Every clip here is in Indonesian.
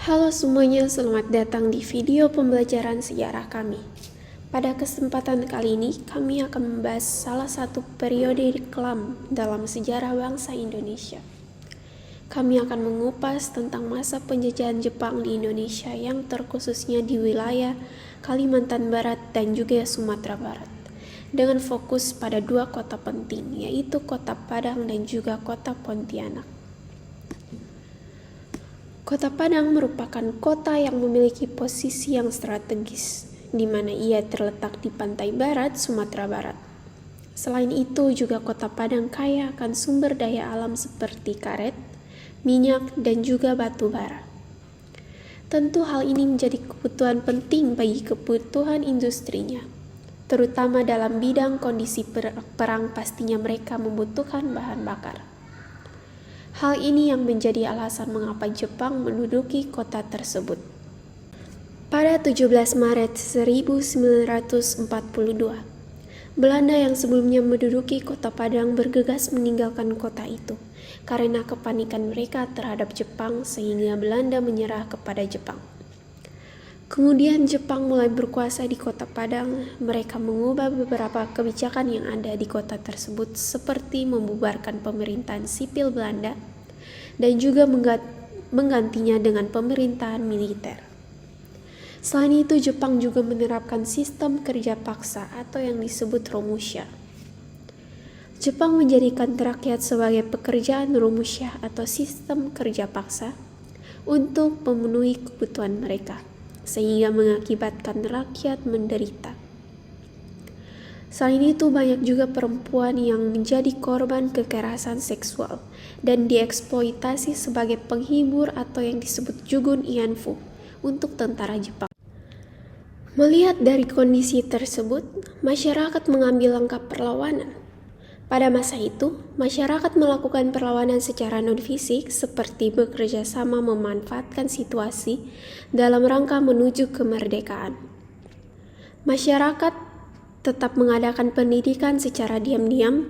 Halo semuanya, selamat datang di video pembelajaran sejarah kami. Pada kesempatan kali ini, kami akan membahas salah satu periode kelam dalam sejarah bangsa Indonesia. Kami akan mengupas tentang masa penjajahan Jepang di Indonesia yang terkhususnya di wilayah Kalimantan Barat dan juga Sumatera Barat, dengan fokus pada dua kota penting, yaitu Kota Padang dan juga Kota Pontianak. Kota Padang merupakan kota yang memiliki posisi yang strategis, di mana ia terletak di pantai barat Sumatera Barat. Selain itu, juga Kota Padang kaya akan sumber daya alam seperti karet, minyak, dan juga batu bara. Tentu hal ini menjadi kebutuhan penting bagi kebutuhan industrinya, terutama dalam bidang kondisi perang pastinya mereka membutuhkan bahan bakar. Hal ini yang menjadi alasan mengapa Jepang menduduki kota tersebut. Pada 17 Maret 1942, Belanda yang sebelumnya menduduki kota Padang bergegas meninggalkan kota itu karena kepanikan mereka terhadap Jepang sehingga Belanda menyerah kepada Jepang. Kemudian Jepang mulai berkuasa di kota Padang. Mereka mengubah beberapa kebijakan yang ada di kota tersebut seperti membubarkan pemerintahan sipil Belanda dan juga menggantinya dengan pemerintahan militer. Selain itu, Jepang juga menerapkan sistem kerja paksa atau yang disebut Romusha. Jepang menjadikan rakyat sebagai pekerjaan Romusha atau sistem kerja paksa untuk memenuhi kebutuhan mereka, sehingga mengakibatkan rakyat menderita. Selain itu, banyak juga perempuan yang menjadi korban kekerasan seksual dan dieksploitasi sebagai penghibur atau yang disebut Jugun Ianfu untuk tentara Jepang. Melihat dari kondisi tersebut, masyarakat mengambil langkah perlawanan. Pada masa itu, masyarakat melakukan perlawanan secara non-fisik seperti bekerja sama memanfaatkan situasi dalam rangka menuju kemerdekaan. Masyarakat tetap mengadakan pendidikan secara diam-diam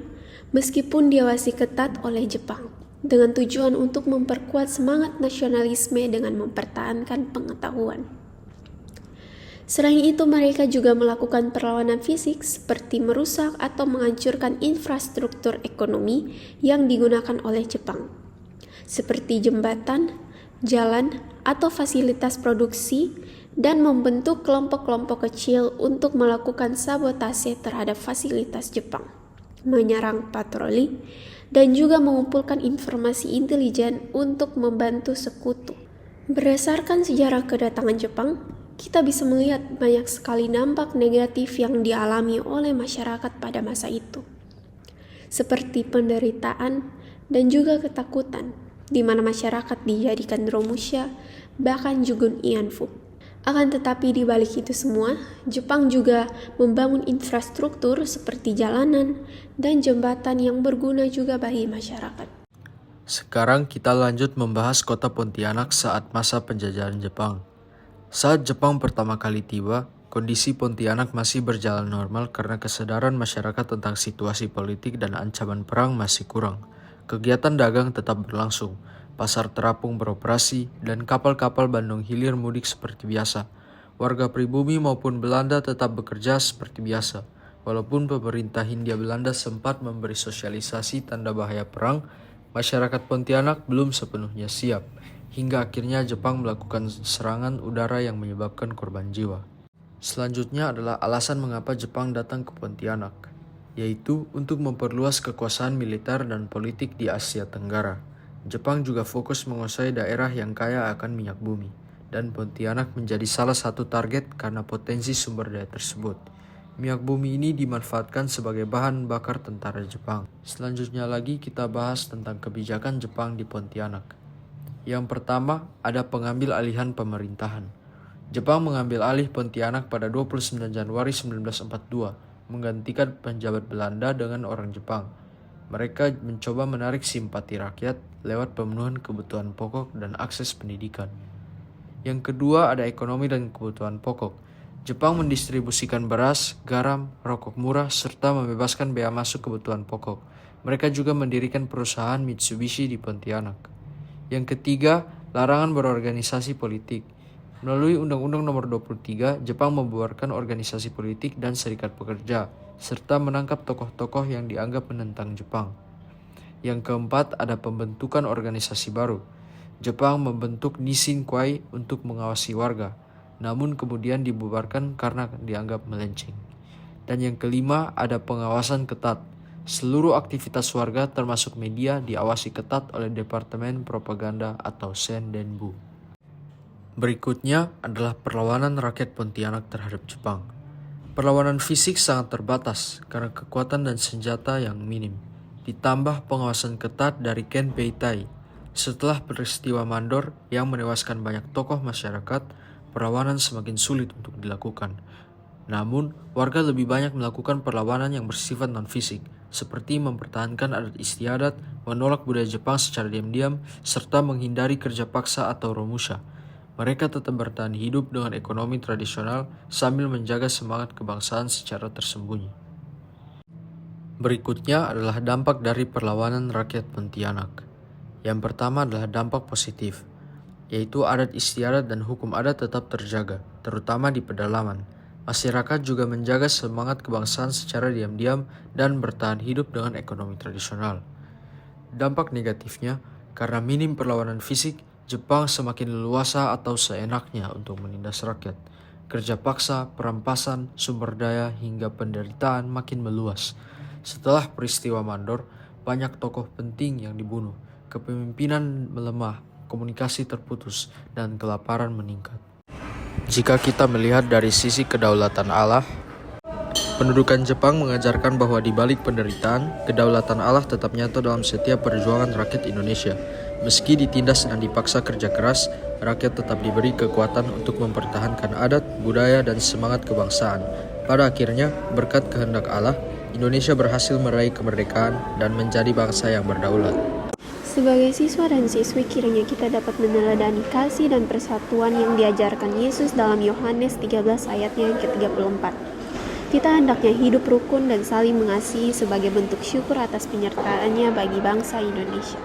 meskipun diawasi ketat oleh Jepang dengan tujuan untuk memperkuat semangat nasionalisme dengan mempertahankan pengetahuan. Selain itu, mereka juga melakukan perlawanan fisik seperti merusak atau menghancurkan infrastruktur ekonomi yang digunakan oleh Jepang, seperti jembatan, jalan, atau fasilitas produksi, dan membentuk kelompok-kelompok kecil untuk melakukan sabotase terhadap fasilitas Jepang, menyerang patroli, dan juga mengumpulkan informasi intelijen untuk membantu sekutu. Berdasarkan sejarah kedatangan Jepang, kita bisa melihat banyak sekali dampak negatif yang dialami oleh masyarakat pada masa itu, seperti penderitaan dan juga ketakutan, di mana masyarakat dijadikan Romusha, bahkan Jugun Ianfu. Akan tetapi di balik itu semua, Jepang juga membangun infrastruktur seperti jalanan dan jembatan yang berguna juga bagi masyarakat. Sekarang kita lanjut membahas kota Pontianak saat masa penjajahan Jepang. Saat Jepang pertama kali tiba, kondisi Pontianak masih berjalan normal karena kesadaran masyarakat tentang situasi politik dan ancaman perang masih kurang. Kegiatan dagang tetap berlangsung, pasar terapung beroperasi, dan kapal-kapal Bandung Hilir mudik seperti biasa. Warga pribumi maupun Belanda tetap bekerja seperti biasa. Walaupun pemerintah Hindia Belanda sempat memberi sosialisasi tanda bahaya perang, masyarakat Pontianak belum sepenuhnya siap. Hingga akhirnya Jepang melakukan serangan udara yang menyebabkan korban jiwa. Selanjutnya adalah alasan mengapa Jepang datang ke Pontianak, yaitu untuk memperluas kekuasaan militer dan politik di Asia Tenggara. Jepang juga fokus menguasai daerah yang kaya akan minyak bumi, dan Pontianak menjadi salah satu target karena potensi sumber daya tersebut. Minyak bumi ini dimanfaatkan sebagai bahan bakar tentara Jepang. Selanjutnya lagi kita bahas tentang kebijakan Jepang di Pontianak. Yang pertama, ada pengambil alihan pemerintahan. Jepang mengambil alih Pontianak pada 29 Januari 1942, menggantikan penjabat Belanda dengan orang Jepang. Mereka mencoba menarik simpati rakyat lewat pemenuhan kebutuhan pokok dan akses pendidikan. Yang kedua, ada ekonomi dan kebutuhan pokok. Jepang mendistribusikan beras, garam, rokok murah, serta membebaskan bea masuk kebutuhan pokok. Mereka juga mendirikan perusahaan Mitsubishi di Pontianak. Yang ketiga, Larangan berorganisasi politik. Melalui Undang-Undang Nomor 23, Jepang membubarkan organisasi politik dan serikat pekerja, serta menangkap tokoh-tokoh yang dianggap menentang Jepang. Yang keempat, ada pembentukan organisasi baru. Jepang membentuk Nishinkwai untuk mengawasi warga, namun kemudian dibubarkan karena dianggap melenceng. Dan yang kelima, ada pengawasan ketat. Seluruh aktivitas warga termasuk media diawasi ketat oleh Departemen Propaganda atau Sendenbu. Berikutnya adalah perlawanan rakyat Pontianak terhadap Jepang. Perlawanan fisik sangat terbatas karena kekuatan dan senjata yang minim, ditambah pengawasan ketat dari Ken Peitai. Setelah peristiwa Mandor yang menewaskan banyak tokoh masyarakat, perlawanan semakin sulit untuk dilakukan. Namun, warga lebih banyak melakukan perlawanan yang bersifat non-fisik, seperti mempertahankan adat istiadat, menolak budaya Jepang secara diam-diam, serta menghindari kerja paksa atau romusha. Mereka tetap bertahan hidup dengan ekonomi tradisional sambil menjaga semangat kebangsaan secara tersembunyi. Berikutnya adalah dampak dari perlawanan rakyat Pontianak. Yang pertama adalah dampak positif, yaitu adat istiadat dan hukum adat tetap terjaga, terutama di pedalaman. Masyarakat juga menjaga semangat kebangsaan secara diam-diam dan bertahan hidup dengan ekonomi tradisional. Dampak negatifnya, karena minim perlawanan fisik, Jepang semakin leluasa atau seenaknya untuk menindas rakyat. Kerja paksa, perampasan, sumber daya, hingga penderitaan makin meluas. Setelah peristiwa Mandor, banyak tokoh penting yang dibunuh, kepemimpinan melemah, komunikasi terputus, dan kelaparan meningkat. Jika kita melihat dari sisi kedaulatan Allah, pendudukan Jepang mengajarkan bahwa di balik penderitaan, kedaulatan Allah tetap nyata dalam setiap perjuangan rakyat Indonesia. Meski ditindas dan dipaksa kerja keras, rakyat tetap diberi kekuatan untuk mempertahankan adat, budaya, dan semangat kebangsaan. Pada akhirnya, berkat kehendak Allah, Indonesia berhasil meraih kemerdekaan dan menjadi bangsa yang berdaulat. Sebagai siswa dan siswi, kiranya kita dapat meneladani kasih dan persatuan yang diajarkan Yesus dalam Yohanes 13 ayatnya yang ke-34. Kita hendaknya hidup rukun dan saling mengasihi sebagai bentuk syukur atas penyertaannya bagi bangsa Indonesia.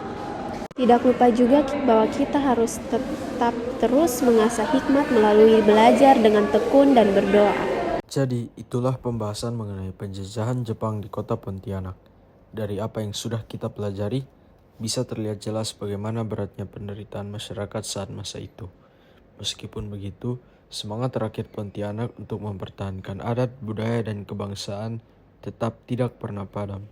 Tidak lupa juga bahwa kita harus tetap terus mengasah hikmat melalui belajar dengan tekun dan berdoa. Jadi, itulah pembahasan mengenai penjajahan Jepang di kota Pontianak. Dari apa yang sudah kita pelajari, bisa terlihat jelas bagaimana beratnya penderitaan masyarakat saat masa itu. Meskipun begitu, semangat rakyat Pontianak untuk mempertahankan adat, budaya, dan kebangsaan tetap tidak pernah padam.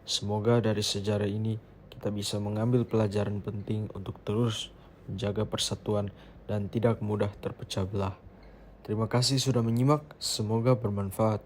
Semoga dari sejarah ini kita bisa mengambil pelajaran penting untuk terus menjaga persatuan dan tidak mudah terpecah belah. Terima kasih sudah menyimak, semoga bermanfaat.